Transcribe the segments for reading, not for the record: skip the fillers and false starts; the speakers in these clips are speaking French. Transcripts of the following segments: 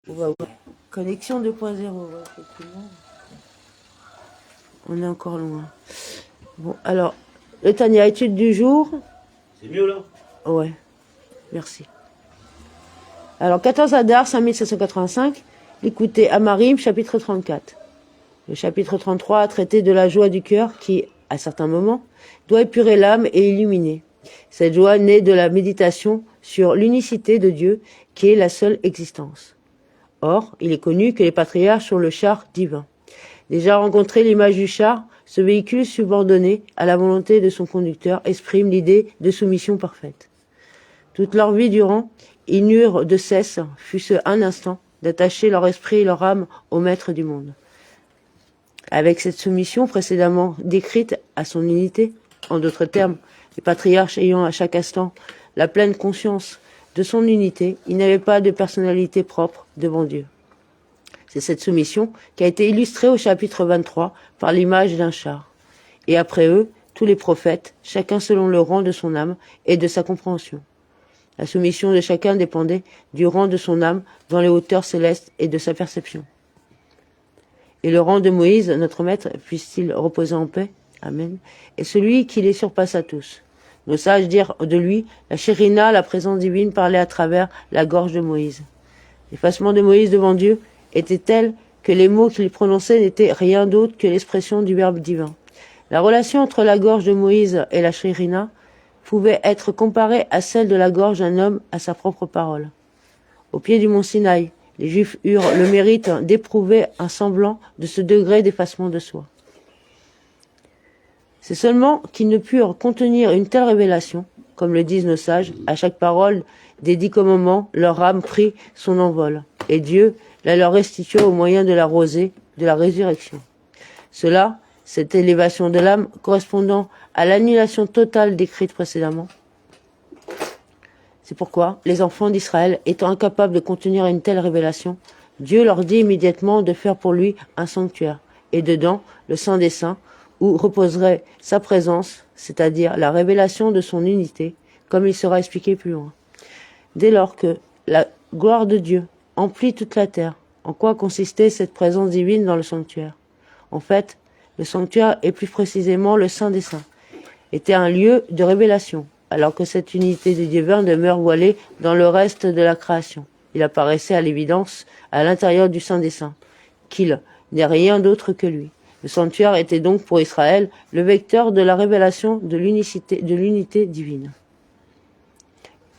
On va voir. Connexion 2.0, effectivement. On est encore loin. Bon, alors, le Tania, étude du jour. C'est mieux là? Ouais, merci. Alors, 14 Adar, 5785, écoutez Amarim, chapitre 34. Le chapitre 33 a traité de la joie du cœur qui, à certains moments, doit épurer l'âme et illuminer. Cette joie naît de la méditation sur l'unicité de Dieu qui est la seule existence. Or, il est connu que les patriarches sont le char divin. Déjà rencontré l'image du char, ce véhicule subordonné à la volonté de son conducteur exprime l'idée de soumission parfaite. Toute leur vie durant, ils n'eurent de cesse, fût-ce un instant, d'attacher leur esprit et leur âme au maître du monde. Avec cette soumission précédemment décrite à son unité, en d'autres termes, les patriarches ayant à chaque instant la pleine conscience de son unité, ils n'avaient pas de personnalité propre devant Dieu. C'est cette soumission qui a été illustrée au chapitre 23 par l'image d'un char. Et après eux, tous les prophètes, chacun selon le rang de son âme et de sa compréhension. La soumission de chacun dépendait du rang de son âme dans les hauteurs célestes et de sa perception. Et le rang de Moïse, notre maître, puisse-t-il reposer en paix, amen, est celui qui les surpasse à tous. Nos sages dirent de lui, la Shérina, la présence divine, parlait à travers la gorge de Moïse. L'effacement de Moïse devant Dieu était tel que les mots qu'il prononçait n'étaient rien d'autre que l'expression du Verbe divin. La relation entre la gorge de Moïse et la Shérina pouvait être comparée à celle de la gorge d'un homme à sa propre parole. Au pied du mont Sinaï, les Juifs eurent le mérite d'éprouver un semblant de ce degré d'effacement de soi. C'est seulement qu'ils ne purent contenir une telle révélation, comme le disent nos sages, à chaque parole des 10 commandements, leur âme prit son envol, et Dieu la leur restitua au moyen de la rosée de la résurrection. Cela, cette élévation de l'âme correspondant à l'annulation totale décrite précédemment. C'est pourquoi les enfants d'Israël, étant incapables de contenir une telle révélation, Dieu leur dit immédiatement de faire pour lui un sanctuaire, et dedans le Saint des Saints, où reposerait sa présence, c'est-à-dire la révélation de son unité, comme il sera expliqué plus loin. Dès lors que la gloire de Dieu emplit toute la terre, en quoi consistait cette présence divine dans le sanctuaire? En fait, le sanctuaire, et plus précisément le Saint des Saints, était un lieu de révélation, alors que cette unité du divin demeure voilée dans le reste de la création. Il apparaissait à l'évidence, à l'intérieur du Saint des Saints, qu'il n'est rien d'autre que lui. Le sanctuaire était donc pour Israël le vecteur de la révélation de l'unité divine.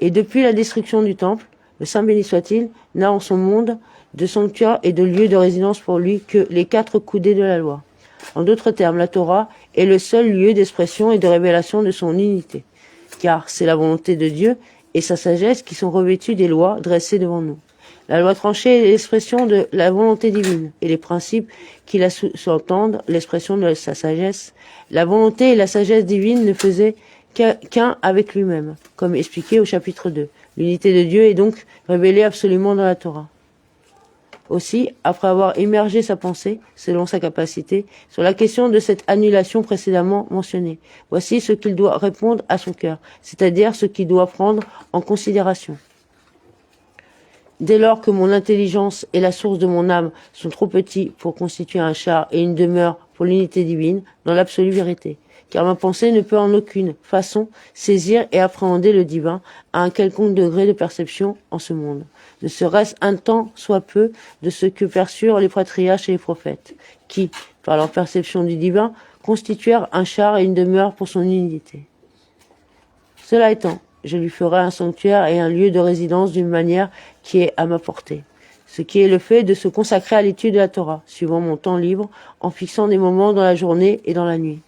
Et depuis la destruction du temple, le Saint béni soit-il n'a en son monde de sanctuaire et de lieu de résidence pour lui que les 4 coudées de la loi. En d'autres termes, la Torah est le seul lieu d'expression et de révélation de son unité, car c'est la volonté de Dieu et sa sagesse qui sont revêtues des lois dressées devant nous. La loi tranchée est l'expression de la volonté divine, et les principes qui la sous-entendent, l'expression de sa sagesse. La volonté et la sagesse divine ne faisaient qu'un avec lui-même, comme expliqué au chapitre 2. L'unité de Dieu est donc révélée absolument dans la Torah. Aussi, après avoir immergé sa pensée, selon sa capacité, sur la question de cette annulation précédemment mentionnée, voici ce qu'il doit répondre à son cœur, c'est-à-dire ce qu'il doit prendre en considération. Dès lors que mon intelligence et la source de mon âme sont trop petits pour constituer un char et une demeure pour l'unité divine, dans l'absolue vérité, car ma pensée ne peut en aucune façon saisir et appréhender le divin à un quelconque degré de perception en ce monde, ne serait-ce un tant soit peu de ce que perçurent les patriarches et les prophètes, qui, par leur perception du divin, constituèrent un char et une demeure pour son unité. Cela étant, je lui ferai un sanctuaire et un lieu de résidence d'une manière qui est à ma portée, ce qui est le fait de se consacrer à l'étude de la Torah, suivant mon temps libre, en fixant des moments dans la journée et dans la nuit.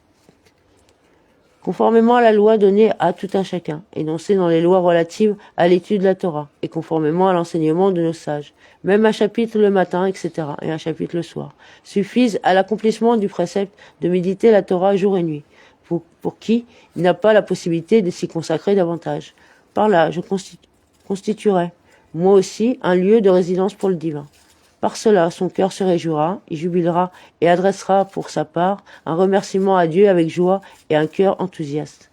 Conformément à la loi donnée à tout un chacun, énoncée dans les lois relatives à l'étude de la Torah, et conformément à l'enseignement de nos sages, même un chapitre le matin, etc., et un chapitre le soir, suffisent à l'accomplissement du précepte de méditer la Torah jour et nuit, pour qui il n'a pas la possibilité de s'y consacrer davantage. Par là, je constituerai, moi aussi, un lieu de résidence pour le divin. Par cela, son cœur se réjouira, il jubilera et adressera pour sa part un remerciement à Dieu avec joie et un cœur enthousiaste,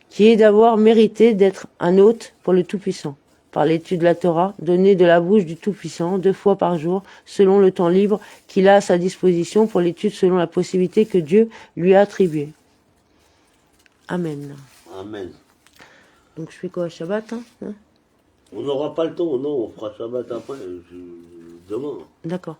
qui est d'avoir mérité d'être un hôte pour le Tout-Puissant. par l'étude de la Torah, donnée de la bouche du Tout-Puissant 2 fois par jour, selon le temps libre qu'il a à sa disposition pour l'étude selon la possibilité que Dieu lui a attribuée. Amen. Amen. Donc je fais quoi, Shabbat hein On n'aura pas le temps, non, on fera Shabbat après, demain. D'accord.